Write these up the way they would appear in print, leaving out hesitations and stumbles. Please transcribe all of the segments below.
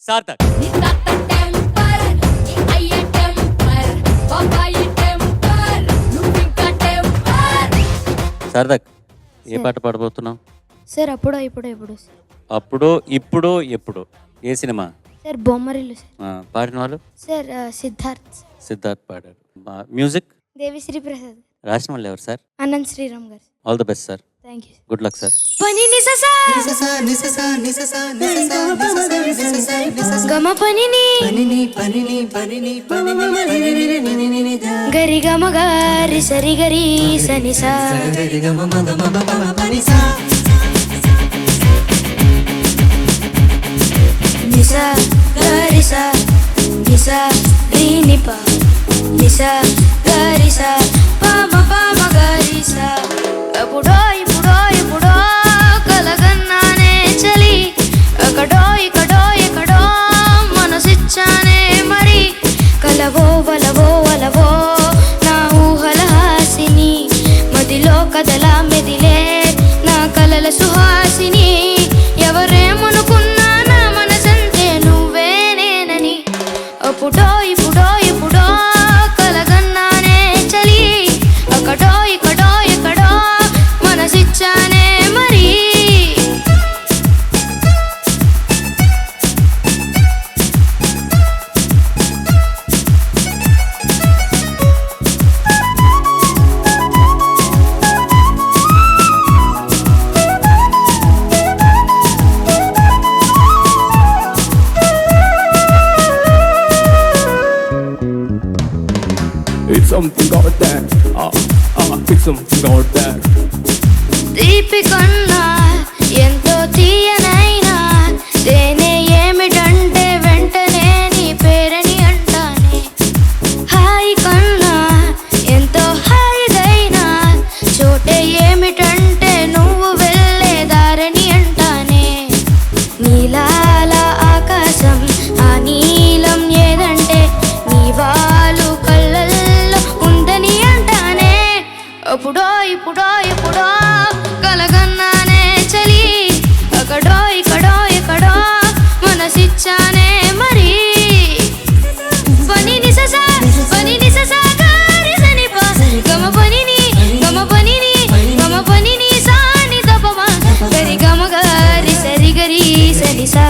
సార్థక్. సార్థక్, ఏ పాట పాడబోతున్నావు? సార్ అప్పుడో ఇప్పుడు ఎప్పుడు సార్? అప్పుడో ఇప్పుడో ఎప్పుడో ఏ సినిమా? Sir Bommarillu sir. పాడిన వాళ్ళు సార్ సిద్ధార్థ్. సిద్ధార్థ్ పాడారు. మ్యూజిక్ దేవిశ్రీ ప్రసాద్. రాసిన వాళ్ళు ఎవరు సార్? అనంత్ శ్రీరామ్ గారు. All the best sir. Thank you. Good luck sir. పని నిససా గమ పనిని గరి గమ గారి సరి గరి సనిసా నిసా గరిసా నిసా రీనిప నిసా గరిసా పామ పామ గరిసా అప్పుడో ఇప్పుడో ఇప్పుడో కలగన్నానే చలి అక్కడో ఇక్కడో ఎక్కడో మనసిచ్చానే మరి కలవో వలవో వలవో నా ఊహల హాసిని మదిలో కదలా మెదిలే నా కలల సుహాసిని ఎవరేమనుకున్నా నా మనసంతే నువ్వే నేనని అప్పుడో ఇప్పుడో ఇప్పుడో కలగన్నానే చలి అక్కడో ఇక్కడో ఎక్కడో మనసిచ్చానే మరి It's something out there. It's something out there. తీపి కన్నా ఎంతో తీయనైనా తేనె ఏమిటంటే వెంటనే నీ పేరని అంటానే హాయి కన్నా ఎంతో హాయిదైనా చోటే ఏమిటంటే నువ్వు వెళ్ళే దారని అంటానే నీలాల ఆకాశం ఆ నీలం ఏదంటే నీ వాళ్ళు కళ్ళల్లో ఉందని అంటానే అప్పుడో ఇప్పుడో ఇప్పుడో కలగన్నానే చలి అక్కడో ఇక్కడో ఎక్కడో మనసిచ్చానే మరి పని నిససా గారి సనిప గమ పనిని సాని తపమా గరి గమ గారి సరి గరి సరిసా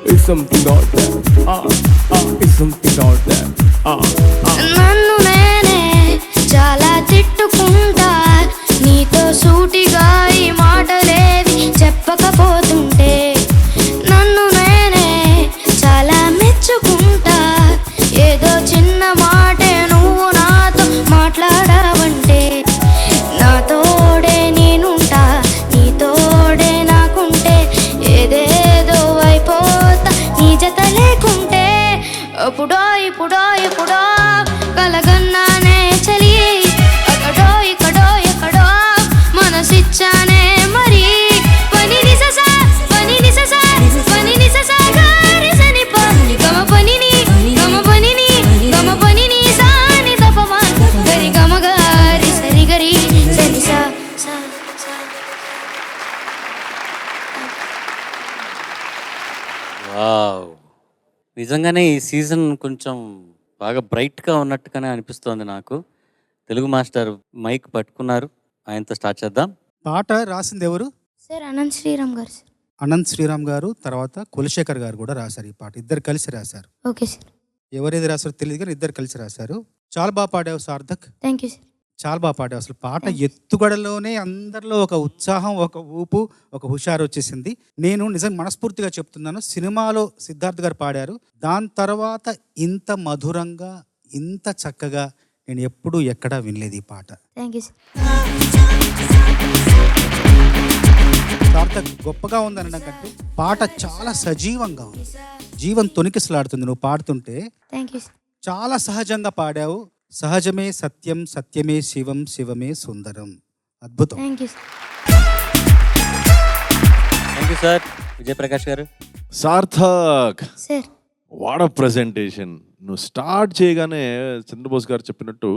It's something out there. It's something out there. నన్ను నేనే చాలా తిట్టుకుంటా నీతో సూటిగా ఈ మాటలేవి చెప్పకపోతుంటే నన్ను నేనే చాలా మెచ్చుకుంటా ఏదో చిన్న మాటే నువ్వు నాతో మాట్లాడావంటే నాతోడే నేనుంటా నీతోడే నాకుంటే ఏదేదో అయిపోతా నీ జత లేకుంటే అప్పుడో ఇప్పుడో ఇప్పుడో కలగన్నానే చలి అక్కడో ఇక్కడో ఎక్కడో మనసిచ్చానే మరి పని నిససా గారి సనిప గమ పనిని సాని తపమా గరి గమ గారి సరి గరి సరిసా సా సా. వావ్, నిజంగానే ఈ సీజన్ కొంచెం బాగా బ్రైట్గా ఉన్నట్టుగానే అనిపిస్తోంది నాకు. తెలుగు మాస్టర్ మైక్ పట్టుకున్నారు, ఆయనతో స్టార్ట్ చేద్దాం. పాట రాసింది ఎవరు? సార్ అనంత్ శ్రీరామ్ గారు సార్. అనంత్ శ్రీరామ్ గారు, తర్వాత కులశేఖర్ గారు కూడా రాశారు ఈ పాట. ఇద్దరు కలిసి రాశారు. Okay sir. ఎవరేది రాశారో తెలియదు కానీ ఇద్దరు కలిసి రాశారు. చాలా బాగా పాడావు సార్థక్. Thank you sir. చాలా బాగా పాడావు. అసలు పాట ఎత్తుగడలోనే అందరిలో ఒక ఉత్సాహం, ఒక ఊపు, ఒక హుషారు వచ్చేసింది. నేను నిజంగా మనస్ఫూర్తిగా చెప్తున్నాను, సినిమాలో సిద్ధార్థ్ గారు పాడారు, దాని తర్వాత ఇంత మధురంగా, ఇంత చక్కగా నేను ఎప్పుడూ ఎక్కడా వినలేదు ఈ పాట. థ్యాంక్ యూ సార్థక్ గొప్పగా ఉందనడం కంటే పాట చాలా సజీవంగా ఉంది, జీవం తొణికిసలాడుతుంది నువ్వు పాడుతుంటే. థ్యాంక్ యూ చాలా సహజంగా పాడావు. సహజమే సత్యం, సత్యమే శివం, శివమే సుందరం. అద్భుతం. Thank you thank you sir. Vijayprakash గారు. Sarthak, sir. What a presentation. నువ్వు స్టార్ట్ చేయగానే చంద్రబోస్ గారు చెప్పినట్టు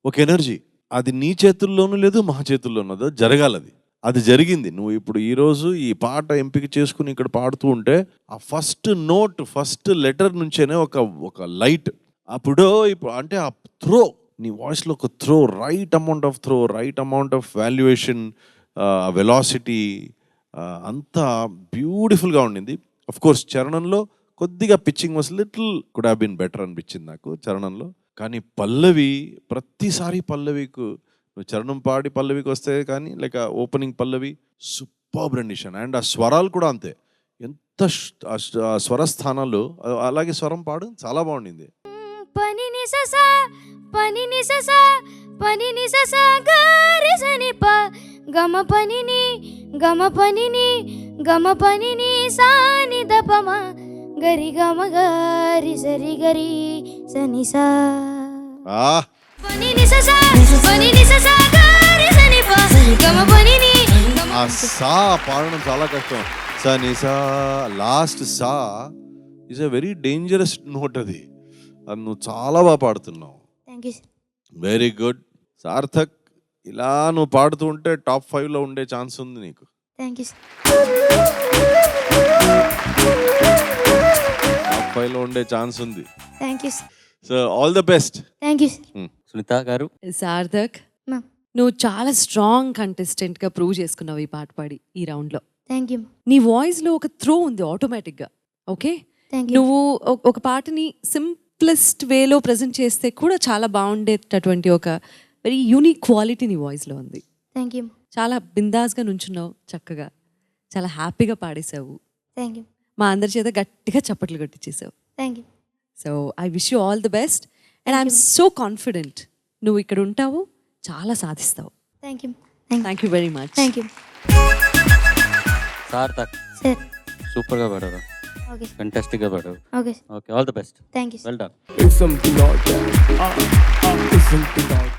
ఒక ఎనర్జీ, అది నీ చేతుల్లోనూ లేదు, మా చేతుల్లోనూ జరగాలది. అది జరిగింది. నువ్వు ఇప్పుడు ఈరోజు ఈ పాట ఎంపిక చేసుకుని ఇక్కడ పాడుతూ ఉంటే ఆ ఫస్ట్ నోట్, ఫస్ట్ లెటర్ నుంచేనే ఒక లైట్. ఇప్పుడు అంటే ఆ త్రో, నీ వాయిస్లో ఒక throw, right amount of throw, right amount of valuation, velocity, అంతా బ్యూటిఫుల్గా ఉండింది. అఫ్ కోర్స్ చరణంలో కొద్దిగా pitching was little could have been better అనిపించింది నాకు చరణంలో. కానీ పల్లవి, ప్రతిసారి పల్లవికు నువ్వు చరణం పాడి పల్లవికి వస్తే కానీ లేక opening Pallavi superb rendition. And ఆ స్వరాలు కూడా అంతే, ఎంత ఆ స్వరస్థానాలు, అలాగే స్వరం పాడు చాలా బాగుండింది. పని నిససా పని నిససా పని నిససా గారి సని ప గమ పనిని గమ పనిని గమ పనిని సాని దపమ గరి గమ గారి సరి గరి సని సా పని నిససా గారి సని ప గమ పనిని. ఆ సా పాడడం చాలా కష్టం. సా ని సా, లాస్ట్ సా is a very dangerous note. అది నువ్వు చాలా బాగా పాడుతున్నావు. Thank you very good Sarthak. ఇలా నువ్వు పాడుతూ ఉంటే టాప్ 5లో ఉండే ఛాన్స్ ఉంది నీకు. థ్యాంక్ యూ టాప్ 5లో ఉండే ఛాన్స్ ఉంది. Thank you so all the best. Thank you Sunitha garu. Sarthak, ma'am. నువ్వు చాలా స్ట్రాంగ్ కంటెస్టెంట్గా ప్రూవ్ చేసుకున్నావు ఈ పాట పాడి ఈ రౌండ్లో. థ్యాంక్ యూ నీ వాయిస్లో ఒక త్రో ఉంది ఆటోమేటిక్గా. ఓకే, థ్యాంక్ యూ నువ్వు ఒక పాటని సింప్లెస్ట్ వేలో ప్రజెంట్ చేస్తే కూడా చాలా బాగుండేటటువంటి ఒక వెరీ యూనిక్ క్వాలిటీ నీ వాయిస్లో ఉంది. థ్యాంక్ యూ చాలా బిందాస్గా నుంచున్నావు, చక్కగా చాలా హ్యాపీగా పాడేశావు. థ్యాంక్ యూ మా అందరి చేత గట్టిగా చప్పట్లు కొట్టించేసావు. Thank you so I wish you all the best and I'm so confident నువ్వు ఇక్కడ ఉంటావు, చాలా సాధిస్తావు. Thank you thank you very much. Thank you Sarthak sir. సూపర్గా పాడారు, ఓకే ఫెంటాస్టిక్గా పాడారు. Okay okay, all the best. Thank you well done. It's something out there. It's something out there.